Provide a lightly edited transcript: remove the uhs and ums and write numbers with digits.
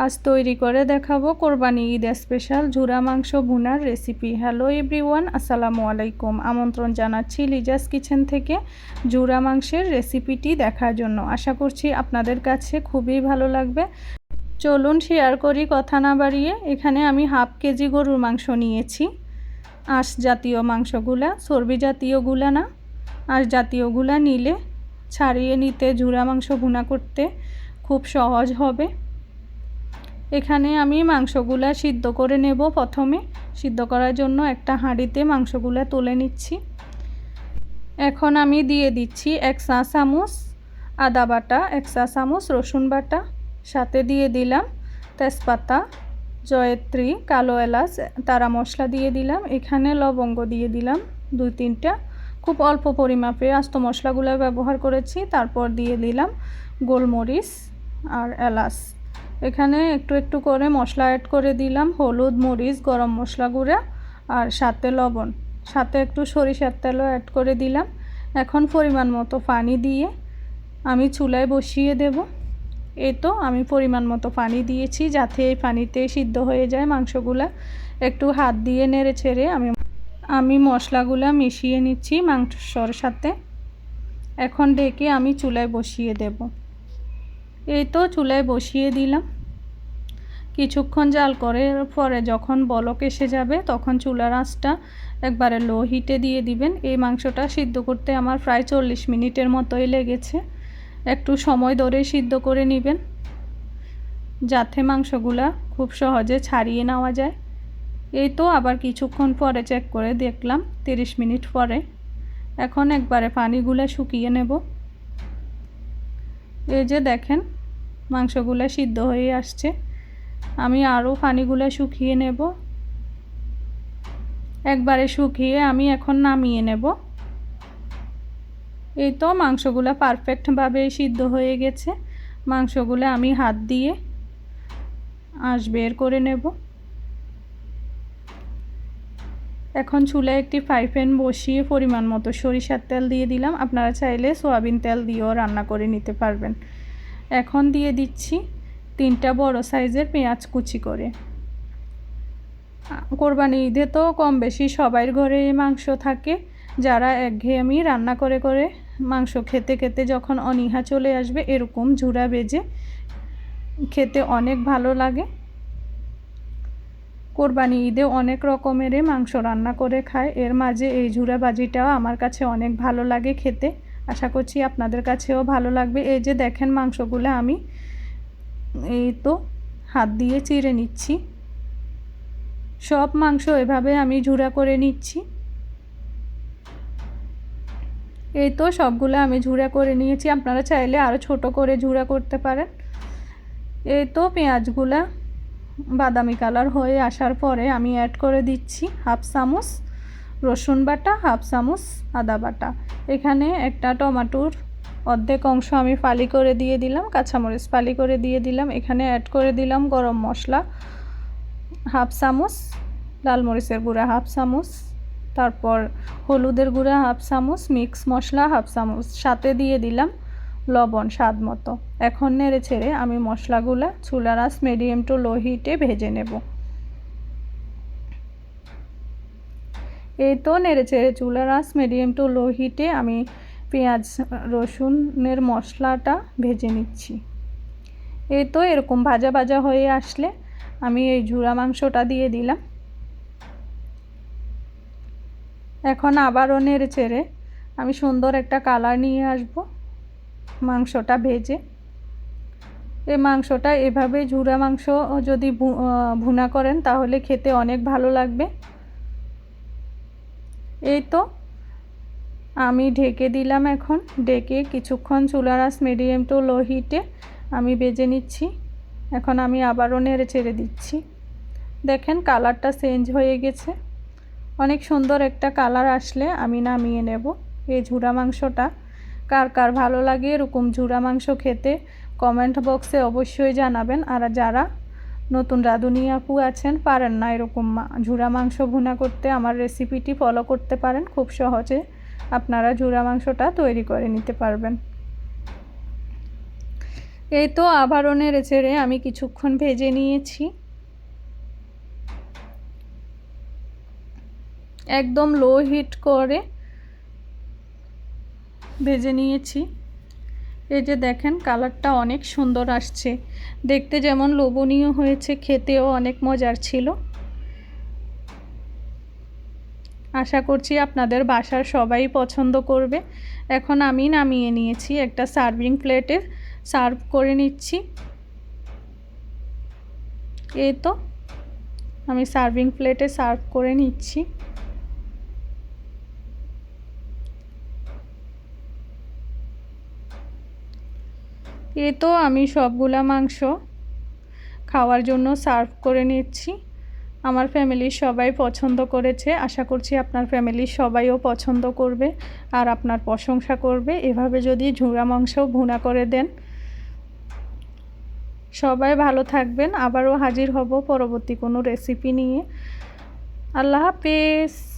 আজ তৈরি করে দেখাবো কোরবানি ঈদ স্পেশাল ঝুরা মাংস ভুনার রেসিপি। হ্যালো এভরিওয়ান, আসসালামু আলাইকুম। আমন্ত্রণ জানাচ্ছি লিজাস কিচেন থেকে ঝুরা মাংসের রেসিপিটি দেখার জন্য। আশা করছি আপনাদের কাছে খুবই ভালো লাগবে। চলুন শেয়ার করি কথা না বাড়িয়ে। এখানে আমি হাফ কেজি গরুর মাংস নিয়েছি। আঁশ জাতীয় মাংসগুলা, চর্বি জাতীয়গুলা না, আঁশ জাতীয়গুলা নিলে ছাড়িয়ে নিতে ঝুরা মাংস ভুনা করতে খুব সহজ হবে। এখানে আমি মাংসগুলা সিদ্ধ করে নেব। প্রথমে সিদ্ধ করার জন্য একটা হাঁড়িতে মাংসগুলা তুলে নিচ্ছি। এখন আমি দিয়ে দিচ্ছি 1 চা চামচ আদা বাটা, 1 চা চামচ রসুন বাটা, সাথে দিয়ে দিলাম তেজপাতা, জয়ত্রী, কালো এলাচ, তারা মশলা দিয়ে দিলাম। এখানে লবঙ্গ দিয়ে দিলাম 2-3টা, খুব অল্প পরিমাপে আস্ত মশলাগুলো ব্যবহার করেছি। তারপর দিয়ে দিলাম গোলমরিচ আর এলাচ। এখানে একটু একটু করে মশলা অ্যাড করে দিলাম, হলুদ, মরিচ, গরম মশলা গুঁড়া আর সাথে লবণ, সাথে একটু সরিষার তেলও অ্যাড করে দিলাম। এখন পরিমাণ মতো পানি দিয়ে আমি চুলায় বসিয়ে দেব। এই তো আমি পরিমাণ মতো পানি দিয়েছি যাতে এই পানিতে সিদ্ধ হয়ে যায় মাংসগুলা। একটু হাত দিয়ে নেড়ে ছেড়ে আমি মশলাগুলা মিশিয়ে নিচ্ছি মাংসর সাথে। এখন ঢেকে আমি চুলায় বসিয়ে দেব। এই তো চুলায় বসিয়ে দিলাম। কিছুক্ষণ জাল করে পরে যখন বলক এসে যাবে তখন চুলার আঁচটা একবারে লো হিটে দিয়ে দিবেন। এই মাংসটা সিদ্ধ করতে আমার প্রায় 40 মিনিটের মতোই লেগেছে। একটু সময় ধরে সিদ্ধ করে নেবেন যাতে মাংসগুলা খুব সহজে ছাড়িয়ে নেওয়া যায়। এই তো আবার কিছুক্ষণ পরে চেক করে দেখলাম 30 মিনিট পরে। এখন একবারে পানিগুলা শুকিয়ে নেব। এই যে দেখেন মাংসগুলা সিদ্ধ হয়ে আসছে। আমি আরও পানিগুলা শুকিয়ে নেব। একবারে শুকিয়ে আমি এখন নামিয়ে নেব। এই তো মাংসগুলা পারফেক্টভাবে সিদ্ধ হয়ে গেছে। মাংসগুলো আমি হাত দিয়ে আঁশ বের করে নেব। এখন চুলায় একটি ফ্রাই প্যান বসিয়ে পরিমাণ মতো সরিষার তেল দিয়ে দিলাম। আপনারা চাইলে সয়াবিন তেল দিয়েও রান্না করে নিতে পারবেন। এখন দিয়ে দিচ্ছি 3টা বড় সাইজের পেঁয়াজ কুচি করে। কোরবানি ঈদে তো কম বেশি সবার ঘরে মাংস থাকে। যারা একঘেয়েমি রান্না করে করে মাংস খেতে খেতে যখন অনীহা চলে আসবে, এরকম ঝুরা ভেজে খেতে অনেক ভালো লাগে। কোরবানি ঈদে অনেক রকমের মাংস রান্না করে খায়, এর মাঝে এই ঝুরা ভাজিটাও আমার কাছে অনেক ভালো লাগে খেতে। আশা করছি আপনাদের কাছেও ভালো লাগবে। এই যে দেখেন মাংসগুলো আমি এই তো হাত দিয়ে চিড়ে নিচ্ছি। সব মাংস এভাবে আমি ঝুরা করে নিচ্ছি। এই তো সবগুলো আমি ঝুরা করে নিয়েছি। আপনারা চাইলে আরও ছোট করে ঝুরা করতে পারেন। এই তো পেঁয়াজগুলা বাদামি কালার হয়ে আসার পরে আমি অ্যাড করে দিচ্ছি 1/2 চামচ রসুন বাটা, 1/2 চামচ আদা বাটা। এখানে একটা টমেটোর অর্ধেক অংশ আমি ফালি করে দিয়ে দিলাম, কাঁচামরিচ ফালি করে দিয়ে দিলাম। এখানে অ্যাড করে দিলাম গরম মশলা 1/2 চামচ, লাল মরিচের গুঁড়া 1/2 চামচ, তারপর হলুদের গুঁড়া 1/2 চামচ, মিক্স মশলা 1/2 চামচ, সাথে দিয়ে দিলাম লবণ স্বাদ মতো। এখন নেড়ে ছেড়ে আমি মশলাগুলা চুলার আঁচ মিডিয়াম টু লো হিটে ভেজে নেব। এই তো নেড়ে ছেড়ে চুলার আঁচ মিডিয়াম টু লো হিটে আমি পেঁয়াজ রসুনের মশলাটা ভেজে নিচ্ছি। এই তো এরকম ভাজা ভাজা হয়ে আসলে আমি এই ঝুরা মাংসটা দিয়ে দিলাম। এখন আবারও নেড়ে ছেড়ে আমি সুন্দর একটা কালার নিয়ে আসব মাংসটা ভেজে। এই মাংসটা এভাবে ঝুরা মাংস যদি ভুনা করেন তাহলে খেতে অনেক ভালো লাগবে। এই তো আমি ঢেকে দিলাম। এখন ঢেকে কিছুক্ষণ চুলার আঁচ মিডিয়াম টু লো হিটে আমি ভেজে নিচ্ছি। এখন আমি আবারও নেড়ে ছেড়ে দিচ্ছি। দেখেন কালারটা চেঞ্জ হয়ে গেছে। অনেক সুন্দর একটা কালার আসলে আমি নামিয়ে নেব। এই ঝুরা মাংসটা কার কার ভালো লাগে এরকম ঝুরা মাংস খেতে কমেন্ট বক্সে অবশ্যই জানাবেন। আর যারা নতুন রাঁধুনি আপু আছেন, পারেন না এরকম ঝুরা মাংস ভুনা করতে, আমার রেসিপিটি ফলো করতে পারেন। খুব সহজে আপনারা ঝুরা মাংসটা তৈরি করে নিতে পারবেন। এই তো আবারও নেড়ে চেড়ে আমি কিছুক্ষণ ভেজে নিয়েছি। একদম লো হিট করে ভেজে নিয়েছি। এই যে দেখেন কালারটা অনেক সুন্দর আসছে, দেখতে যেমন লোভনীয় হয়েছে, খেতেও অনেক মজার ছিল। আশা করছি আপনাদের বাসার সবাই পছন্দ করবে। এখন আমি নামিয়ে নিয়েছি, একটা সার্ভিং প্লেটে সার্ভ করে নিচ্ছি। এই তো আমি সার্ভিং প্লেটে সার্ভ করে নিচ্ছি। এই তো আমি সবগুলা মাংস খাওয়ার জন্য সার্ভ করে নিচ্ছি। আমার ফ্যামিলির সবাই পছন্দ করেছে, আশা করছি আপনার ফ্যামিলির সবাইও পছন্দ করবে আর আপনার প্রশংসা করবে এভাবে যদি ঝুরা মাংস ভুনা করে দেন। সবাই ভালো থাকবেন, আবারও হাজির হব পরবর্তী কোনো রেসিপি নিয়ে। আল্লাহ হাফেজ।